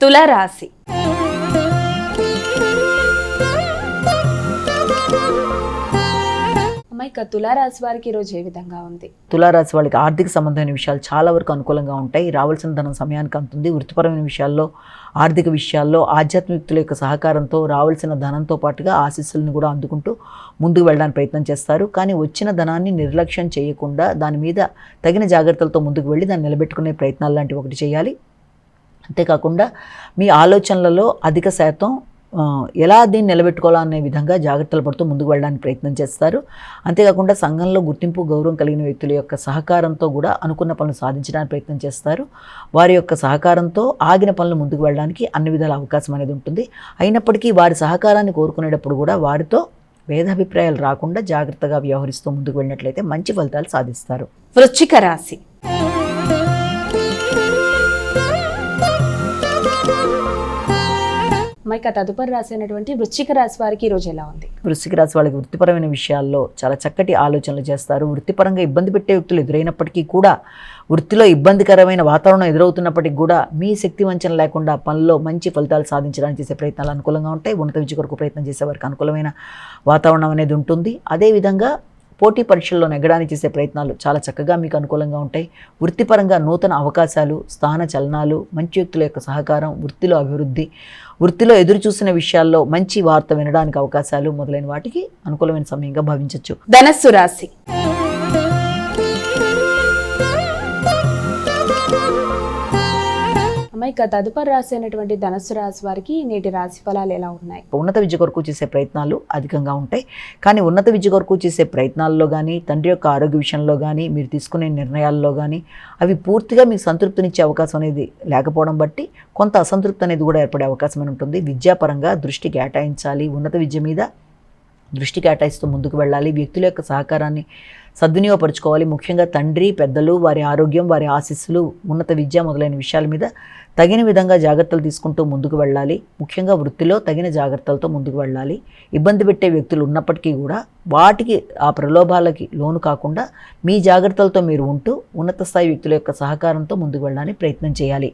తులారాశి. ఇక తులారాశి వారికి ఈరోజు ఏ విధంగా ఉంది? తులారాశి వాళ్ళకి ఆర్థిక సంబంధమైన విషయాలు చాలా వరకు అనుకూలంగా ఉంటాయి. రావాల్సిన ధనం సమయానికి అందుతుంది. వృత్తిపరమైన విషయాల్లో, ఆర్థిక విషయాల్లో ఆధ్యాత్మిక వ్యక్తుల యొక్క సహకారంతో రావాల్సిన ధనంతో పాటుగా ఆశీస్సులను కూడా అందుకుంటూ ముందుకు వెళ్ళడానికి ప్రయత్నం చేస్తారు. కానీ వచ్చిన ధనాన్ని నిర్లక్ష్యం చేయకుండా దాని మీద తగిన జాగ్రత్తలతో ముందుకు వెళ్ళి దాన్ని నిలబెట్టుకునే ప్రయత్నాలు లాంటివి ఒకటి చేయాలి. అంతేకాకుండా మీ ఆలోచనలలో అధిక శాతం ఎలా దీన్ని నిలబెట్టుకోవాలనే విధంగా జాగ్రత్తలు పడుతూ ముందుకు వెళ్ళడానికి ప్రయత్నం చేస్తారు. అంతేకాకుండా సంఘంలో గుర్తింపు, గౌరవం కలిగిన వ్యక్తుల యొక్క సహకారంతో కూడా అనుకున్న పనులు సాధించడానికి ప్రయత్నం చేస్తారు. వారి యొక్క సహకారంతో ఆగిన పనులు ముందుకు వెళ్ళడానికి అన్ని విధాల అవకాశం అనేది ఉంటుంది. అయినప్పటికీ వారి సహకారాన్ని కోరుకునేటప్పుడు కూడా వారితో భేదాభిప్రాయాలు రాకుండా జాగ్రత్తగా వ్యవహరిస్తూ ముందుకు వెళ్ళినట్లయితే మంచి ఫలితాలు సాధిస్తారు. వృశ్చిక రాశి. ఇక తదుపరి రాశి అయినటువంటి వృశ్చిక రాశి వారికి ఈరోజు ఎలా ఉంది? వృశ్చిక రాశి వాళ్ళకి వృత్తిపరమైన విషయాల్లో చాలా చక్కటి ఆలోచనలు చేస్తారు. వృత్తిపరంగా ఇబ్బంది పెట్టే వ్యక్తులు ఎదురైనప్పటికీ కూడా, వృత్తిలో ఇబ్బందికరమైన వాతావరణం ఎదురవుతున్నప్పటికీ కూడా మీ శక్తి వంచన లేకుండా పనిలో మంచి ఫలితాలు సాధించడానికి చేసే ప్రయత్నాలు అనుకూలంగా ఉంటాయి. ఉన్నత విద్య కొరకు ప్రయత్నం చేసే వారికి అనుకూలమైన వాతావరణం అనేది ఉంటుంది. అదేవిధంగా పోటీ పరీక్షల్లో నెగ్గడానికి చేసే ప్రయత్నాలు చాలా చక్కగా మీకు అనుకూలంగా ఉంటాయి. వృత్తిపరంగా నూతన అవకాశాలు, స్థాన చలనాలు, మంచి వ్యక్తుల యొక్క సహకారం, వృత్తిలో అభివృద్ధి, వృత్తిలో ఎదురు చూసిన విషయాల్లో మంచి వార్త వినడానికి అవకాశాలు మొదలైన వాటికి అనుకూలమైన సమయంగా భావించవచ్చు. ధనస్సు రాశి. ఇక తదుపరి రాశి అయినటువంటి ధనస్సు రాశి వారికి నేటి రాశి ఫలాలు ఎలా ఉన్నాయి? ఉన్నత విద్య కొరకు చేసే ప్రయత్నాలు అధికంగా ఉంటాయి. కానీ ఉన్నత విద్య కొరకు చేసే ప్రయత్నాల్లో కానీ, తండ్రి యొక్క ఆరోగ్య విషయంలో కానీ, మీరు తీసుకునే నిర్ణయాల్లో కానీ అవి పూర్తిగా మీకు సంతృప్తినిచ్చే అవకాశం అనేది లేకపోవడం బట్టి కొంత అసంతృప్తి అనేది కూడా ఏర్పడే అవకాశం ఉంటుంది. విద్యాపరంగా దృష్టి కేటాయించాలి. ఉన్నత విద్య మీద దృష్టి కేటాయిస్తూ ముందుకు వెళ్ళాలి. వ్యక్తుల యొక్క సహకారాన్ని సద్వినియోగపరుచుకోవాలి. ముఖ్యంగా తండ్రి, పెద్దలు, వారి ఆరోగ్యం, వారి ఆశీస్సులు, ఉన్నత విద్య మొదలైన విషయాల మీద తగిన విధంగా జాగ్రత్తలు తీసుకుంటూ ముందుకు వెళ్ళాలి. ముఖ్యంగా వృత్తిలో తగిన జాగ్రత్తలతో ముందుకు వెళ్ళాలి. ఇబ్బంది పెట్టే వ్యక్తులు ఉన్నప్పటికీ కూడా వాటికి, ఆ ప్రలోభాలకి లోను కాకుండా మీ జాగ్రత్తలతో మీరు ఉంటూ ఉన్నత స్థాయి వ్యక్తుల యొక్క సహకారంతో ముందుకు వెళ్ళడానికి ప్రయత్నం చేయాలి.